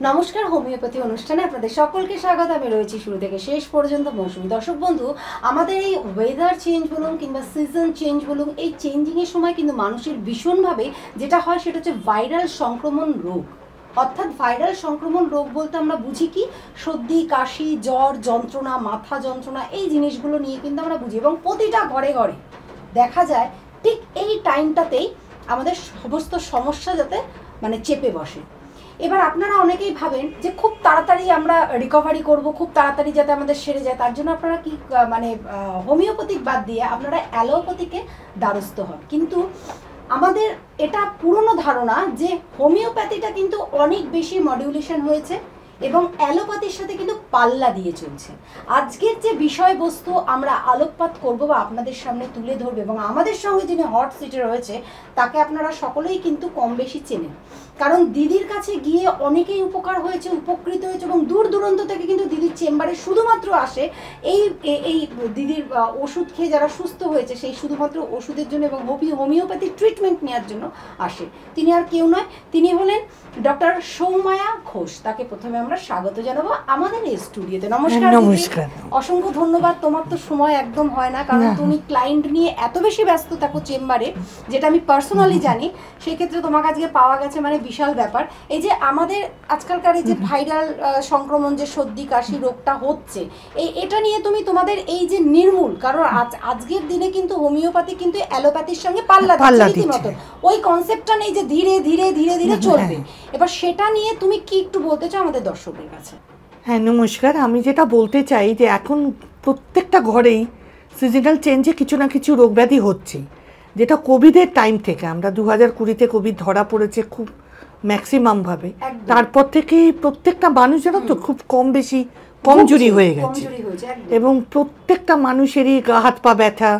নমস্কার, হোমিওপ্যাথি অনুষ্ঠানে আপনাদের সকলকে স্বাগত। আমি রয়েছি শুরু থেকে শেষ পর্যন্ত মৌসুমী। দর্শক বন্ধু, আমাদের এই ওয়েদার চেঞ্জ বলুন কিংবা সিজন চেঞ্জ বলুন, এই চেঞ্জিংয়ের সময় কিন্তু মানুষের ভীষণভাবে যেটা হয় সেটা হচ্ছে ভাইরাল সংক্রমণ রোগ। অর্থাৎ ভাইরাল সংক্রমণ রোগ বলতে আমরা বুঝি কি, সর্দি, কাশি, জ্বর, যন্ত্রণা, মাথা যন্ত্রণা, এই জিনিসগুলো নিয়ে কিন্তু আমরা বুঝি। এবং প্রতিটা ঘরে ঘরে দেখা যায় ঠিক এই টাইমটাতেই আমাদের সমস্ত সমস্যা যাতে চেপে বসে। এবার আপনারা অনেকেই ভাবেন যে খুব তাড়াতাড়ি আমরা রিকভারি করব, খুব তাড়াতাড়ি যাতে আমাদের সেরে যায়, তার জন্য আপনারা কি হোমিওপ্যাথিক বাদ দিয়ে আপনারা অ্যালোপ্যাথিকে দ্বারস্থ হন। কিন্তু আমাদের এটা পুরনো ধারণা যে হোমিওপ্যাথিটা কিন্তু অনেক বেশি মডিউলেশন হয়েছে এবং অ্যালোপ্যাথির সাথে কিন্তু পাল্লা দিয়ে চলছে। আজকের যে বিষয়বস্তু আমরা আলোকপাত করব বা আপনাদের সামনে তুলে ধরবো, এবং আমাদের সঙ্গে যিনি হট সিটে রয়েছে তাকে আপনারা সকলেই কিন্তু কম বেশি চেনেন, কারণ দিদির কাছে গিয়ে অনেকেই উপকার হয়েছে, উপকৃত হয়েছে, এবং দূর দূরান্ত থেকে কিন্তু দিদির চেম্বারে শুধুমাত্র আসে এই দিদির ওষুধ খেয়ে যারা সুস্থ হয়েছে সেই শুধুমাত্র ওষুধের জন্য এবং হোমিওপ্যাথি ট্রিটমেন্ট নেওয়ার জন্য আসে। তিনি আর কেউ নয়, তিনি হলেন ডক্টর সৌমায়া ঘোষ। তাকে প্রথমে আমরা স্বাগত জানাবো আমাদের এই স্টুডিওতে। নমস্কার। নমস্কার। অসংখ্য ধন্যবাদ। তোমার তো সময় একদম হয় না, কারণ তুমি ক্লায়েন্ট নিয়ে এত বেশি ব্যস্ত থাকো চেম্বারে, যেটা আমি পার্সোনালি জানি। সেই ক্ষেত্রে তোমাকে আজকে পাওয়া গেছে বিশাল ব্যাপার। এই যে আমাদের আজকালকার এই যে ভাইরাল সংক্রমণ, যে সর্দি কাশি রোগটা হচ্ছে, এটা নিয়ে তুমি তোমাদের এই যে নির্মূল, কারণ আজকের দিনে কিন্তু হোমিওপ্যাথি কিন্তু অ্যালোপ্যাথির সঙ্গে পাল্লা দিচ্ছে, ওই কনসেপ্টটা নেই যে ধীরে ধীরে ধীরে ধীরে চলবে। এবার সেটা নিয়ে তুমি কি একটু বলতে চাও আমাদের দর্শকদের কাছে? হ্যাঁ, নমস্কার। আমি যেটা বলতে চাই যে এখন প্রত্যেকটা ঘরেই সিজনাল চেঞ্জে কিছু না কিছু রোগ ব্যাধি হচ্ছে, যেটা কোভিডের টাইম থেকে, আমরা 2020-তে কোভিড ধরা পড়েছে খুব ম্যাক্সিমামভাবে, তারপর থেকেই প্রত্যেকটা মানুষ যেন তো খুব কম বেশি কমজোরি হয়ে গেছে, এবং প্রত্যেকটা মানুষেরই গা হাত পা ব্যথা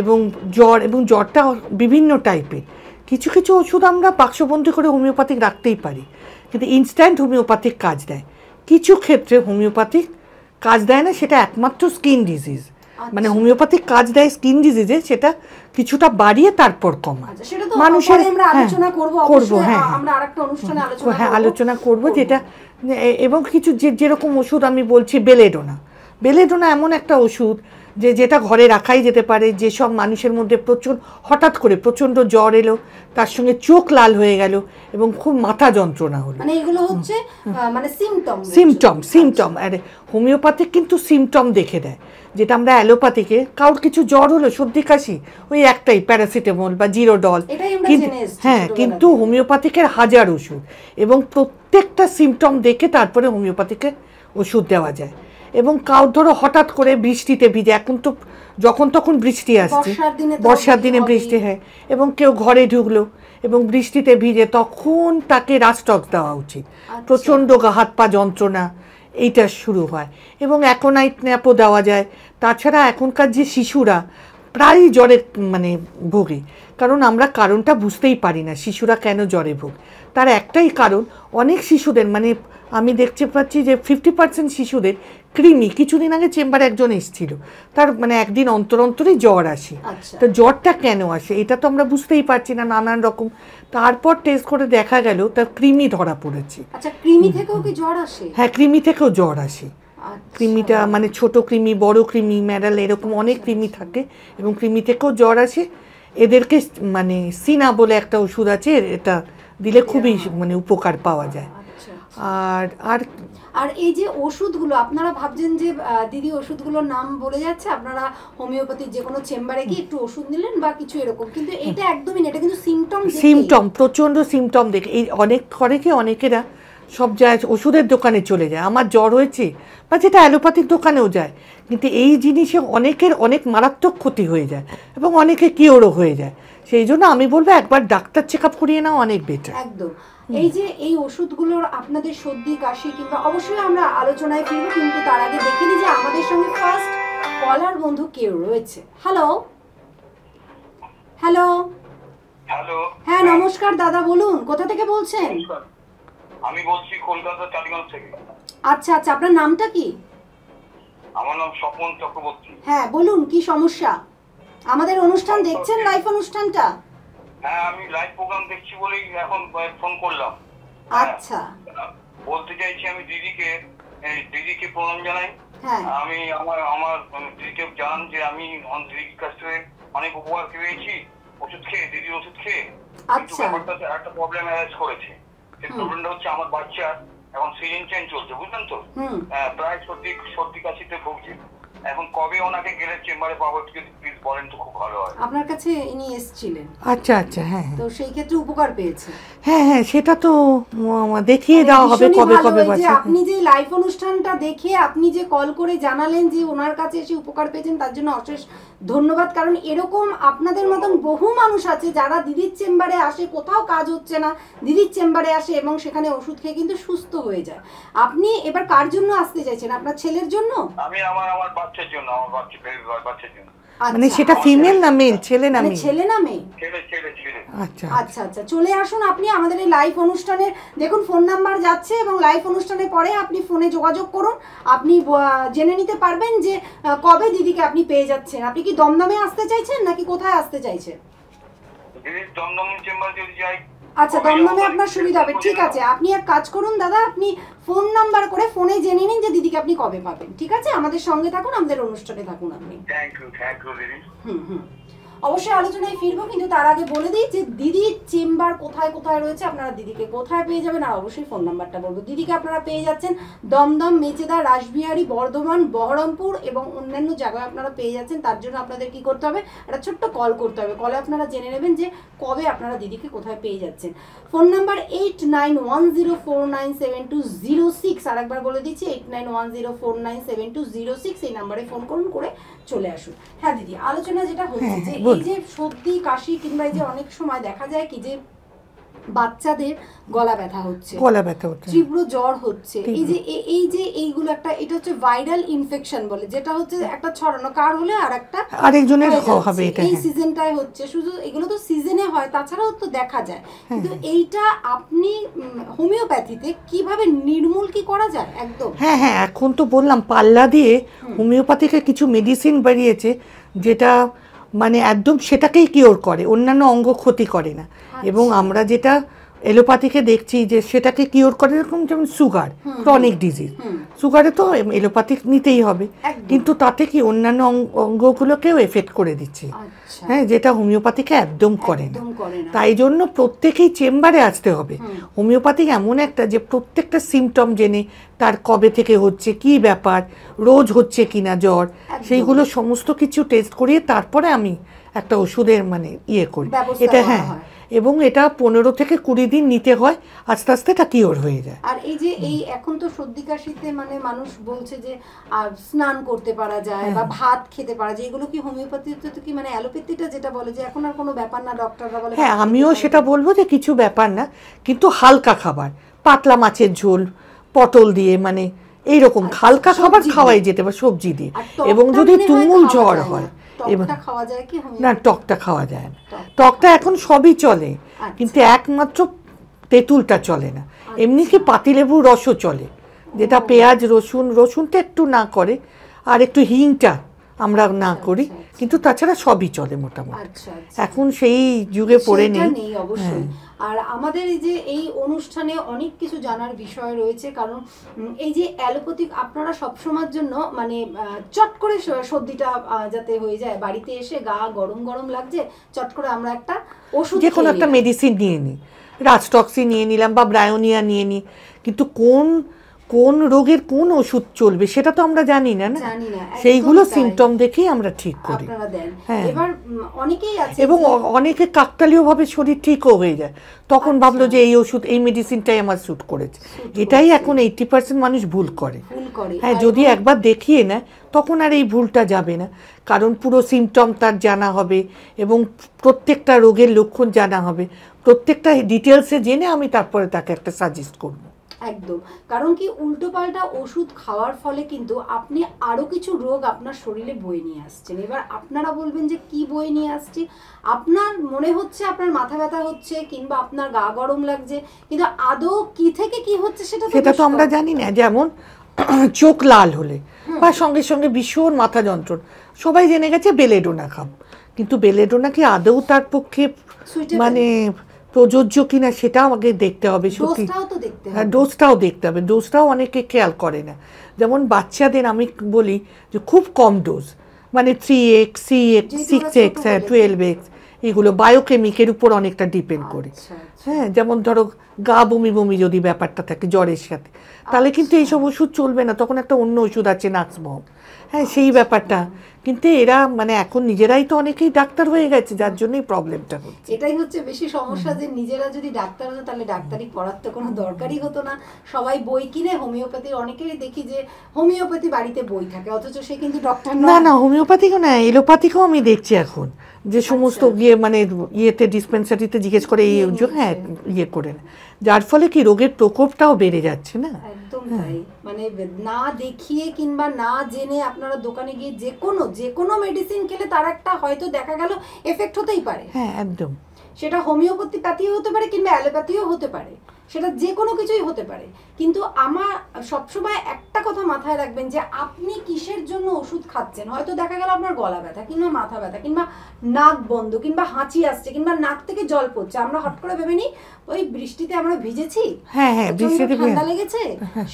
এবং জ্বর, এবং জ্বরটা বিভিন্ন টাইপের। কিছু কিছু ওষুধ আমরা বাক্সবন্দি করে হোমিওপ্যাথিক রাখতেই পারি, কিন্তু ইনস্ট্যান্ট হোমিওপ্যাথিক কাজ দেয়। কিছু ক্ষেত্রে হোমিওপ্যাথিক কাজ দেয় না, সেটা একমাত্র স্কিন ডিজিজ, হোমিওপ্যাথিক কাজ দেয় স্কিন ডিজিজে, সেটা কিছুটা বাড়িয়ে তারপর কমায়। মানুষের আলোচনা করবো যেটা। এবং কিছু যেরকম ওষুধ আমি বলছি, বেলেডোনা এমন একটা ওষুধ যেটা ঘরে রাখাই যেতে পারে। যেসব মানুষের মধ্যে হঠাৎ করে প্রচণ্ড জ্বর এলো, তার সঙ্গে চোখ লাল হয়ে গেল এবং খুব মাথা যন্ত্রণা হলো, এগুলো হচ্ছে সিমটম। আর হোমিওপ্যাথিক কিন্তু সিমটম দেখে দেয়, যেটা আমরা অ্যালোপ্যাথিকে কারোর কিছু জ্বর হলো, সর্দি কাশি, ওই একটাই প্যারাসিটামল বা জিরোডল। হ্যাঁ, কিন্তু হোমিওপ্যাথিকের হাজার ওষুধ, এবং প্রত্যেকটা সিমটম দেখে তারপরে হোমিওপ্যাথিকে ওষুধ দেওয়া যায়। এবং কাউ ধরো হঠাৎ করে বৃষ্টিতে ভিজে, এখন তো যখন তখন বৃষ্টি আসছে, বর্ষার দিনে বৃষ্টি হয়, এবং কেউ ঘরে ঢুকলো এবং বৃষ্টিতে ভিজে, তখন তাকে রাস্টক্স দেওয়া উচিত। প্রচণ্ড গা হাত পা যন্ত্রণা এইটা শুরু হয়, এবং অ্যাকোনাইট ন্যাপও দেওয়া যায়। তাছাড়া এখনকার যে শিশুরা প্রায়ই জ্বরে ভোগে, কারণ আমরা কারণটা বুঝতেই পারি না শিশুরা কেন জ্বরে ভোগ। তার একটাই কারণ, অনেক শিশুদের আমি দেখতে পাচ্ছি যে 50% শিশুদের কৃমি। কিছুদিন আগে চেম্বারে একজন এসেছিল, তার একদিন অন্তর অন্তরেই জ্বর আসে। তো জ্বরটা কেন আসে এটা তো আমরা বুঝতেই পারছি না, নানান রকম। তারপর টেস্ট করে দেখা গেল তার কৃমি ধরা পড়েছে। কৃমি থেকেও কি জ্বর আসে? হ্যাঁ, কৃমি থেকেও জ্বর আসে। কৃমিটা ছোট কৃমি, বড় কৃমি, ম্যাডাল, এরকম অনেক কৃমি থাকে, এবং কৃমি থেকেও জ্বর আসে। এদেরকে সিনা বলে একটা ওষুধ আছে, এটা দিলে খুবই উপকার পাওয়া যায়। আর আর আর এই যে ওষুধগুলো, আপনারা ভাবছেন যে দিদি ওষুধগুলোর নাম বলে যাচ্ছে, আপনারা হোমিওপ্যাথির যে কোনো চেম্বারে গিয়ে একটু ওষুধ নিলেন বা কিছু এরকম, কিন্তু এটা একদমই না, এটা কিন্তু সিমটম, প্রচণ্ড সিমটম দেখে এই অনেকেরা সব যায় ওষুধের দোকানে চলে যায়, আমার জ্বর হয়েছে, বা যেটা অ্যালোপ্যাথিক দোকানেও যায়, কিন্তু এই জিনিসে অনেকের অনেক মারাত্মক ক্ষতি হয়ে যায় এবং অনেকে কিওরও হয়ে যায়। সেই জন্য আমি বলবো একবার ডাক্তার চেক আপ করিয়ে নাও, অনেক বেটার। একদম। এই যে এই ওষুধগুলোর আপনাদের সর্দি কাশি কিংবা অবশ্যই আমরা আলোচনায় ফিরবো, কিন্তু তার আগে দেখে নিই যে আমাদের সঙ্গে ফার্স্ট কলার বন্ধু কেউ রয়েছে। Hello hello hello. হ্যাঁ, নমস্কার দাদা, বলুন কোথা থেকে বলছেন? আমি বলছি কলকাতা টালিগঞ্জ থেকে। আচ্ছা আচ্ছা, আপনার নামটা কি? আমার নাম স্বপন চক্রবর্তী। হ্যাঁ বলুন, কি সমস্যা? আমাদের অনুষ্ঠান দেখছেন, লাইভ অনুষ্ঠানটা? হ্যাঁ, আমি লাইভ প্রোগ্রাম দেখছি বলেই এখন ফোন করলাম। আচ্ছা, বলতে চাইছি আমি দিদিকে প্রণাম জানাই। হ্যাঁ আমি আমার দিদিকে জানান যে আমি দিদির কাছ থেকে অনেক উপকার পেয়েছি দিদির ওষুধ খেয়ে। কিন্তু আচ্ছা ব্যাপারটা একটা প্রবলেম অ্যারাইজ করেছে। সেই প্রবলেমটা হচ্ছে আমার বাচ্চার এখন সিজন চেঞ্জ চলছে, বুঝলেন তো? প্রায় সর্দি কাশিতে ভুগছে। এখন কবে ওনাকে গেলে চেম্বারে পাবো, একটু যদি প্লিজ বলেন তো খুব ভালো হয়। আপনার কাছে ইনি এসেছিলেন, আচ্ছা আচ্ছা, হ্যাঁ তো সেই ক্ষেত্রে উপকার পেয়েছে। হ্যাঁ হ্যাঁ, সেটা তো দেখিয়ে দেওয়া হবে ভীষণই কবে ভালো কবে এই যে বাচ্চা। আপনি যে লাইভ অনুষ্ঠানটা দেখে আপনি যে কল করে জানালেন যে ওনার কাছে এসে উপকার পেয়েছেন, তার জন্য অশেষ ধন্যবাদ। কারণ এরকম আপনাদের মতন বহু মানুষ আছে যারা দিদির চেম্বারে আসে, কোথাও কাজ হচ্ছে না, দিদির চেম্বারে আসে এবং সেখানে ওষুধ খেয়ে কিন্তু সুস্থ হয়ে যায়। আপনি এবার কার জন্য আসতে চাইছেন? আপনার ছেলের জন্য? আমি আমার বাচ্চার জন্য, আমার বাচ্চার জন্য। মানে সেটা ফিমেল না মেল? ছেলে না মেয়ে? ছেলে না মেয়ে? ছেলে। আচ্ছা আচ্ছা আচ্ছা, চলে আসুন আপনি আমাদের এই লাইভ অনুষ্ঠানে। দেখুন ফোন নাম্বার যাচ্ছে এবং লাইভ অনুষ্ঠানের পরে আপনি ফোনে যোগাযোগ করুন। আপনি জেনে নিতে পারবেন যে কবে দিদিকে আপনি পেয়ে যাচ্ছেন। আপনি কি দমদমে আসতে চাইছেন নাকি কোথায় আসতে চাইছেন? দিদির দমদম চেম্বার যদি যাই। আচ্ছা, দমদমে আপনার সুবিধা হবে, ঠিক আছে। আপনি এক কাজ করুন দাদা, আপনি ফোন নাম্বার করে ফোনে জেনে নিন যে দিদিকে আপনি কবে পাবেন, ঠিক আছে? আমাদের সঙ্গে থাকুন, আমাদের অনুষ্ঠানে থাকুন আপনি। থ্যাংক ইউ দিদি। অবশ্যই আলোচনায় ফিরবো, কিন্তু তার আগে বলে দিই যে দিদির চেম্বার কোথায় কোথায় রয়েছে, আপনারা দিদিকে কোথায় পেয়ে যাবেন, আর অবশ্যই ফোন নাম্বারটা বলবো। দিদিকে আপনারা পেয়ে যাচ্ছেন দমদম, মেচেদা, রাসবিহারী, বর্ধমান, বহরমপুর এবং অন্যান্য জায়গায় আপনারা পেয়ে যাচ্ছেন। তার জন্য আপনাদের কি করতে হবে? একটা ছোট্ট কল করতে হবে। কলে আপনারা জেনে নেবেন যে কবে আপনারা দিদিকে কোথায় পেয়ে যাচ্ছেন। Phone number 8910497206। আর একবার বলে দিচ্ছি 8910497206। এই নাম্বারে ফোন করুন, করে চলে আসুন। হ্যাঁ দিদি, আলোচনা যেটা হচ্ছে যে এই যে সর্দি কাশি কিংবা এই যে অনেক সময় দেখা যায় কি যে বাচ্চাদের গলা ব্যথা হচ্ছে, তীব্র জ্বর হচ্ছে, এই যে এইগুলো একটা, এটা হচ্ছে ভাইরাল ইনফেকশন বলে, যেটা হচ্ছে একটা ছড়ানো, কার হলে আর একটা আরেকজনের হবে। এটা এই সিজনটায় হচ্ছে, শুধু এগুলো তো সিজনে হয়, তাছাড়াও তো দেখা যায়। কিন্তু এইটা আপনি হোমিওপ্যাথিতে কিভাবে নির্মূল কি করা যায় একদম? হ্যাঁ হ্যাঁ, এখন তো বললাম পাল্লা দিয়ে হোমিওপ্যাথিকে কিছু মেডিসিন বেরিয়েছে যেটা মানে একদম সেটাকেই কিওর করে, অন্যান্য অঙ্গ ক্ষতি করে না। এবং আমরা যেটা এলোপ্যাথিকে দেখছি যে সেটাকে কিওর করে, এরকম যেমন সুগার, ক্রনিক ডিজিজ, সুগারে তো এলোপ্যাথিক নিতেই হবে, কিন্তু তাতে কি অন্যান্য অঙ্গগুলোকেও এফেক্ট করে দিচ্ছে। হ্যাঁ, যেটা হোমিওপ্যাথিকে একদম করে না। তাই জন্য প্রত্যেকেই চেম্বারে আসতে হবে। হোমিওপ্যাথিক এমন একটা যে প্রত্যেকটা সিমটম জেনে তার কবে থেকে হচ্ছে, কি ব্যাপার, রোজ হচ্ছে কিনা জ্বর, সেইগুলো সমস্ত কিছু টেস্ট করিয়ে তারপরে আমি একটা ওষুধের মানে করি এটা। হ্যাঁ, এবং এটা 15 থেকে 20 দিন নিতে হয়, আস্তে আস্তে এটা কিওর হয়ে যায়। আর এই যে এই এখন তো সর্দি কাশিতে মানে মানুষ বলছে যে স্নান করতে পারা যায় বা ভাত খেতে পারা যায়, এগুলো কি হোমিওপ্যাথিতে তো কি মানে অ্যালোপ্যাথিটা যেটা বলে যে এখন আর কোনো ব্যাপার না, ডক্টররা বলে? হ্যাঁ, আমিও সেটা বলবো যে কিছু ব্যাপার না, কিন্তু হালকা খাবার, পাতলা মাছের ঝোল, পটল দিয়ে, মানে এইরকম হালকা খাবার খাওয়াই যেতে পারে, সবজি দিয়ে। এবং যদি তুমুল জ্বর হয়, না টকটা খাওয়া যায় না, টকটা এখন সবই চলে, কিন্তু একমাত্র তেঁতুলটা চলে না। এমনি কি পাতিলেবুর রসও চলে, যেটা পেঁয়াজ রসুনটা একটু না করে, আর একটু হিংটা আমরা না করি, কিন্তু তাছাড়া সবই চলে মোটামুটি। এখন সেই যুগে পড়ে নেই অবশ্যই। আর আমাদের এই যে এই অনুষ্ঠানে অনেক কিছু জানার বিষয় রয়েছে, কারণ এই যে অ্যালোপ্যাথিক আপনারা সবসময়ের জন্য মানে চট করে সর্দিটা যাতে হয়ে যায়, বাড়িতে এসে গা গরম গরম লাগছে, চট করে আমরা একটা ওষুধ, যে কোনো একটা মেডিসিন নিয়ে নিই, রাজটক্সি নিয়ে নিলাম বা ব্রায়োনিয়া নিয়ে নিই, কিন্তু কোন রোগের কোন ওষুধ চলবে সেটা তো আমরা জানি না। সেইগুলো সিমটম দেখেই আমরা ঠিক করি। হ্যাঁ, এবার অনেকেই আছে এবং অনেকে কাকতালীয় ভাবে শরীর ঠিকও হয়ে যায়, তখন ভাবলো যে এই ওষুধ, এই মেডিসিনটাই আমার স্যুট করেছে। এটাই এখন 80% মানুষ ভুল করে। হ্যাঁ, যদি একবার দেখিয়ে নেয় তখন আর এই ভুলটা যাবে না, কারণ পুরো সিমটম তার জানা হবে এবং প্রত্যেকটা রোগের লক্ষণ জানা হবে, প্রত্যেকটা ডিটেলসে জেনে আমি তারপরে তাকে একটা সাজেস্ট করবো। একদম, কারণ কি উল্টোপাল্টা ওষুধ খাওয়ার ফলে কিন্তু আপনি আরো কিছু রোগ আপনার শরীরে বয়ে নিয়ে আসছেন। এবার আপনারা বলবেন যে কি বয়ে নিয়ে আসছি, আপনার মনে হচ্ছে আপনার মাথা ব্যথা হচ্ছে কিংবা আপনার গা গরম লাগছে, কিন্তু আদৌ কি থেকে কি হচ্ছে সেটা তো আমরা জানি না। যেমন চোখ লাল হলে বা সঙ্গে সঙ্গে ভীষণ মাথা যন্ত্রণা, সবাই জেনে গেছে বেলেডোনা খাব, কিন্তু বেলেডোনা কি আদৌ তার পক্ষে মানে প্রযোজ্য কিনা সেটা আমাকে দেখতে হবে। সত্যি হ্যাঁ, ডোজটাও দেখতে হবে। ডোজটাও অনেকে খেয়াল করে না। যেমন বাচ্চাদের আমি বলি যে খুব কম ডোজ, মানে 3x 6x 6x 12x, এগুলো বায়োকেমিকের উপর অনেকটা ডিপেন্ড করে। হ্যাঁ, যেমন ধরো গা বমি বমি যদি ব্যাপারটা থাকে জ্বরের সাথে, তাহলে কিন্তু এইসব ওষুধ চলবে না, তখন একটা অন্য ওষুধ আছে নাক্সমম। হ্যাঁ, সেই ব্যাপারটা। কিন্তু এরা মানে এখন নিজেরাই তো অনেকেই ডাক্তার হয়ে গেছে, যার জন্যই প্রবলেমটা হচ্ছে। এটাই হচ্ছে বেশি সমস্যা, যে নিজেরা যদি ডাক্তার হতো তাহলে ডাক্তারি পড়ার তো কোনো দরকারই হতো না। সবাই বই কিনে, হোমিওপ্যাথির অনেকেই দেখি যে হোমিওপ্যাথি বাড়িতে বই থাকে, অথচ সে কিন্তু ডক্টর না। না, হোমিওপ্যাথিকও না, এলোপ্যাথিকও আমি দেখছি এখন, যে সমস্ত গিয়ে মানে ইয়েতে ডিসপেন্সারিতে জিজ্ঞেস করে এই হ্যাঁ ইয়ে করে না, যার ফলে কি রোগের প্রকোপটাও বেড়ে যাচ্ছে না। একদম তাই, মানে না দেখিয়ে কিংবা না জেনে আপনারা দোকানে গিয়ে যে কোনো মেডিসিন খেলে তার একটা হয়তো দেখা গেল এফেক্ট হতেই পারে। হ্যাঁ, একদম। সেটা হোমিওপ্যাথিও হতে পারে কিংবা অ্যালোপ্যাথিও হতে পারে, সেটা যে কোনো কিছুই হতে পারে। কিন্তু আমার সবসময় একটা কথা মাথায় রাখবেন, যে আপনি কিসের জন্য ওষুধ খাচ্ছেন। হয়তো দেখা গেল আপনার গলা ব্যথা কিংবা মাথা ব্যথা কিংবা নাক বন্ধ কিংবা হাঁচি আসছে কিংবা নাক থেকে জল পড়ছে, আমরা হট করে ভেবে নিই ওই বৃষ্টিতে আমরা ভিজেছি, হ্যাঁ হ্যাঁ, বৃষ্টিতে ঠান্ডা লেগেছে,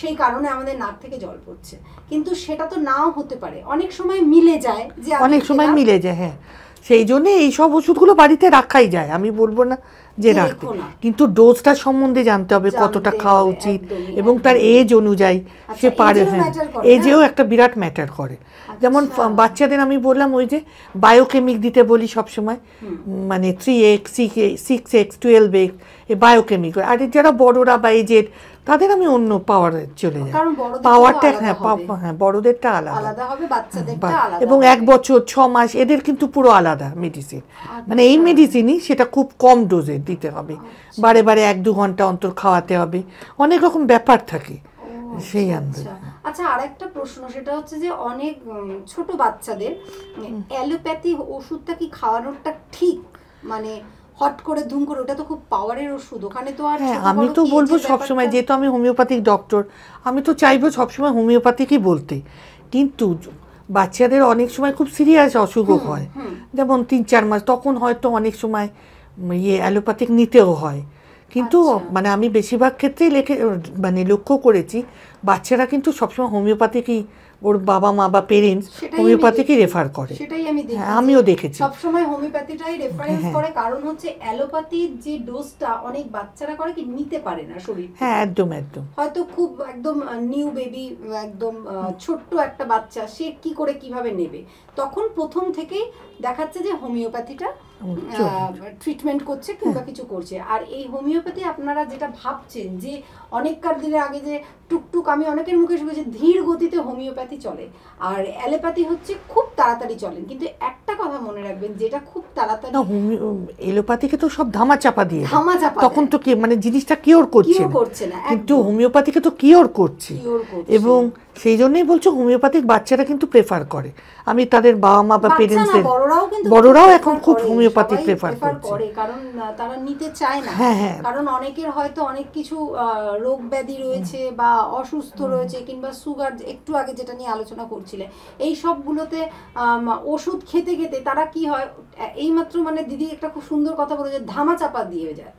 সেই কারণে আমাদের নাক থেকে জল পড়ছে। কিন্তু সেটা তো নাও হতে পারে, অনেক সময় মিলে যায়, যে অনেক সময় মিলে যায়। হ্যাঁ, সেই জন্য এইসব ওষুধগুলো বাড়িতে রাখাই যায়, আমি বলবো না যে রাখতে, কিন্তু ডোজটা সম্বন্ধে জানতে হবে কতটা খাওয়া উচিত, এবং তার এজ অনুযায়ী সে পারে। হ্যাঁ, এজেও একটা বিরাট ম্যাটার করে। যেমন বাচ্চাদের আমি বললাম ওই যে বায়োকেমিক দিতে বলি সবসময়, মানে 3x 6x 12x এই বায়োকেমিক। আর যারা বড়রা বা এজের তাদের আমি অন্য পাওয়ারে চলে যাই, পাওয়ারটা হ্যাঁ বড়দেরটা আলাদা হবে, এবং 1 বছর 6 মাস এদের কিন্তু পুরো আলাদা মেডিসিন। মানে এই মেডিসিনই সেটা খুব কম ডোজে দিতে হবে, বারে বারে 1-2 ঘন্টা অন্তর খাওয়াতে হবে, অনেক রকম ব্যাপার থাকে সেই আন্দাজে। আচ্ছা, আরেকটা প্রশ্ন, সেটা হচ্ছে যে অনেক ছোট বাচ্চাদের অ্যালোপ্যাথি ওষুধটা কি খাওয়ানোটা ঠিক? মানে হট করে ধুম করে, ওটা তো খুব পাওয়ারের ওষুধ, ওখানে তো আর আমি তো বলবো সবসময়, যেহেতু আমি হোমিওপ্যাথিক ডক্টর, আমি তো চাইবো সবসময় হোমিওপ্যাথিকই বলতে। কিন্তু বাচ্চাদের অনেক সময় খুব সিরিয়াস অসুখও হয়, যেমন 3-4 মাস, তখন হয়তো অনেক সময় অ্যালোপ্যাথিক নিতেও হয়। কিন্তু মানে আমি বেশিরভাগ ক্ষেত্রেই মানে লক্ষ্য করেছি বাচ্চারা কিন্তু সবসময় হোমিওপ্যাথিকই, ওর বাবা মা বা পেরেন্টস হোমিওপ্যাথিকই রেফার করে। সেটাই আমি দেখি, আমিও দেখেছি সবসময় হোমিওপ্যাথিটাই রেফারেন্স করে, কারণ হচ্ছে অ্যালোপ্যাথির যে ডোজটা অনেক বাচ্চারা করে কি নিতে পারে না শরীর। হ্যাঁ, একদম একদম। হয়তো খুব একদম নিউ বেবি, একদম ছোট্ট একটা বাচ্চা, সে কি করে কিভাবে নেবে, তখন প্রথম থেকেই দেখাচ্ছে যে হোমিওপ্যাথিটা ট্রিটমেন্ট করছে কিংবা কিছু করছে। আর এই হোমিওপ্যাথি আপনারা যেটা ভাবছেন যে অনেককার দিনের আগে যে টুকটুক, আমি অনেকের মুখে শুনেছি ধীর গতিতে হোমিওপ্যাথি চলে, আর অ্যালোপ্যাথি হচ্ছে খুব তাড়াতাড়ি চলেন। কিন্তু একটা কথা মনে রাখবেন, যেটা খুব তাড়াতাড়ি, এলোপ্যাথিকে তো সব ধামাচাপা দিয়ে, তখন তো কি মানে জিনিসটা কিওর করছে না, কিন্তু হোমিওপ্যাথিকে তো কিওর করছে। এবং সেই জন্যই বলছো হোমিওপ্যাথিক বাচ্চারা কিন্তু প্রেফার করে। আমি তাদের বাবা মা বা পেরেন্টসদের, বড়রাও এখন খুব হোমিওপ্যাথি প্রেফার করে, কারণ তারা নিতে চায় না। কারণ অনেকের হয়তো অনেক কিছু রোগ ব্যাধি রয়েছে বা অসুস্থ রয়েছে, কিংবা সুগার, একটু আগে যেটা নিয়ে আলোচনা করছিলে, এই সবগুলোতে ওষুধ খেতে খেতে তারা কি হয়, এইমাত্র মানে দিদি একটা খুব সুন্দর কথা বলে যে ধামাচাপা দিয়ে যায়,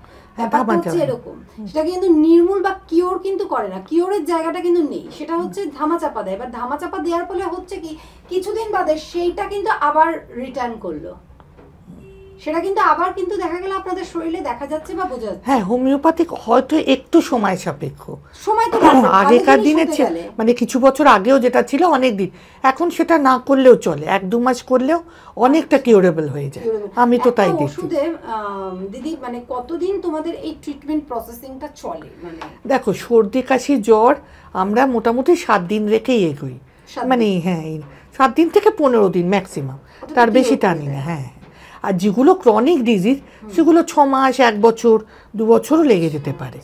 এরকম। সেটা কিন্তু নির্মূল বা কিওর কিন্তু করে না, কিওরের জায়গাটা কিন্তু নেই, সেটা হচ্ছে ধামাচাপা দেয়। এবার ধামাচাপা দেওয়ার ফলে হচ্ছে কি, কিছুদিন বাদে সেইটা কিন্তু আবার রিটার্ন করলো, সেটা কিন্তু আবার কিন্তু দেখা গেল আপনাদের শরীরে দেখা যাচ্ছে বা বোঝা যাচ্ছে। হ্যাঁ, হোমিওপ্যাথিক হয়তো একটু সময় সাপেক্ষ, সময় তো আগেকার দিনে মানে কিছু বছর আগেও যেটা ছিল অনেক দিন, এখন সেটা না করলেও চলে, 1-2 মাস করলেও অনেকটা কিউরেবল হয়ে যায়। আমি তো তাই দেখি। ওষুধে দিদি মানে কতদিন তোমাদের এই ট্রিটমেন্ট প্রসেসিংটা চলে? মানে দেখো, সর্দি কাশি জ্বর আমরা মোটামুটি 7 দিন রেখেই এগোই, মানে হ্যাঁ 7 দিন থেকে 15 দিন ম্যাক্সিমাম, তার বেশি টানি না। হ্যাঁ, আর যেগুলো ক্রনিক ডিজিজ সেগুলো 6 মাস 1 বছর 2 বছরও লেগে যেতে পারে।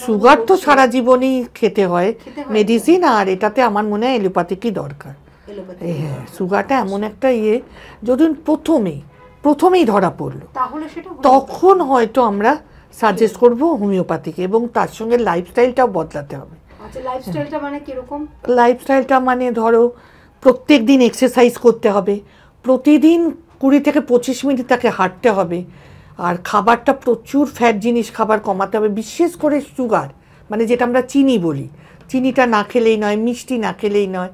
সুগার তো সারা জীবনই খেতে হয় মেডিসিন, আর এটাতে আমার মনে হয় এলোপ্যাথিকই দরকার। হ্যাঁ, সুগারটা এমন একটা যদি প্রথমেই ধরা পড়লো, তখন হয়তো আমরা সাজেস্ট করব হোমিওপ্যাথিক, এবং তার সঙ্গে লাইফস্টাইলটাও বদলাতে হবে। লাইফস্টাইলটা মানে ধরো প্রত্যেক দিন এক্সারসাইজ করতে হবে, প্রতিদিন 20 থেকে 25 মিনিট তাকে হাঁটতে হবে, আর খাবারটা প্রচুর ফ্যাট জিনিস খাবার কমাতে হবে, বিশেষ করে সুগার, মানে যেটা আমরা চিনি বলি, চিনিটা না খেলেই নয়, মিষ্টি না খেলেই নয়।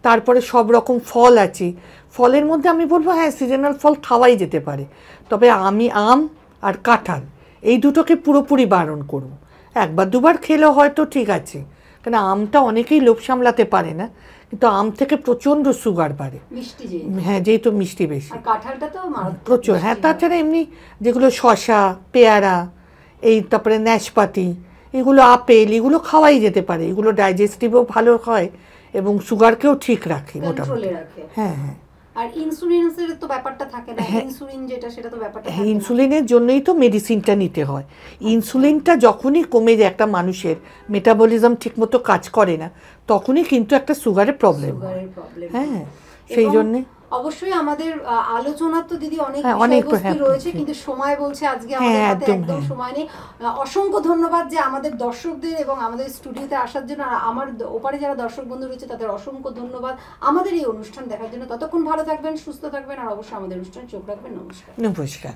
তারপরে সব রকম ফল আছে, ফলের মধ্যে আমি বলবো হ্যাঁ সিজনাল ফল খাওয়াই যেতে পারে, তবে আমি আম আর কাঁঠাল এই দুটোকে পুরোপুরি বারণ করব। একবার দুবার খেলেও হয়তো ঠিক আছে, কেন আমটা অনেকেই লোভ সামলাতে পারে না, কিন্তু আম থেকে প্রচণ্ড সুগার বাড়ে, হ্যাঁ যেহেতু মিষ্টি বেশি, প্রচুর। হ্যাঁ তাছাড়া এমনি যেগুলো শসা, পেয়ারা, এই তারপরে নাশপাতি, এগুলো আপেল, এগুলো খাওয়াই যেতে পারে, এগুলো ডাইজেস্টিভও ভালো হয় এবং সুগারকেও ঠিক রাখে মোটামুটি। হ্যাঁ হ্যাঁ। আর ইনসুলিনের তো ব্যাপারটা থাকে না, ইনসুলিন যেটা সেটা তো ব্যাপারটা থাকে না। ইনসুলিনের জন্যই তো মেডিসিনটা নিতে হয়। ইনসুলিনটা যখনই কমে যায়, একটা মানুষের মেটাবলিজম ঠিকমতো কাজ করে না, তখনই কিন্তু একটা সুগারের প্রবলেম হয়। হ্যাঁ সেই জন্যে অবশ্যই আমাদের আলোচনা তো দিদি অনেক বিষয়বস্তু রয়েছে, কিন্তু সময় বলছে আজকে আমাদের হাতে একদম সময় নেই। অসংখ্য ধন্যবাদ যে আমাদের দর্শকদের এবং আমাদের স্টুডিওতে আসার জন্য, আর আমার ওপারে যারা দর্শক বন্ধু রয়েছে তাদের অসংখ্য ধন্যবাদ আমাদের এই অনুষ্ঠান দেখার জন্য। ততক্ষণ ভালো থাকবেন, সুস্থ থাকবেন, আর অবশ্যই আমাদের অনুষ্ঠানে চোখ রাখবেন। নমস্কার। নমস্কার।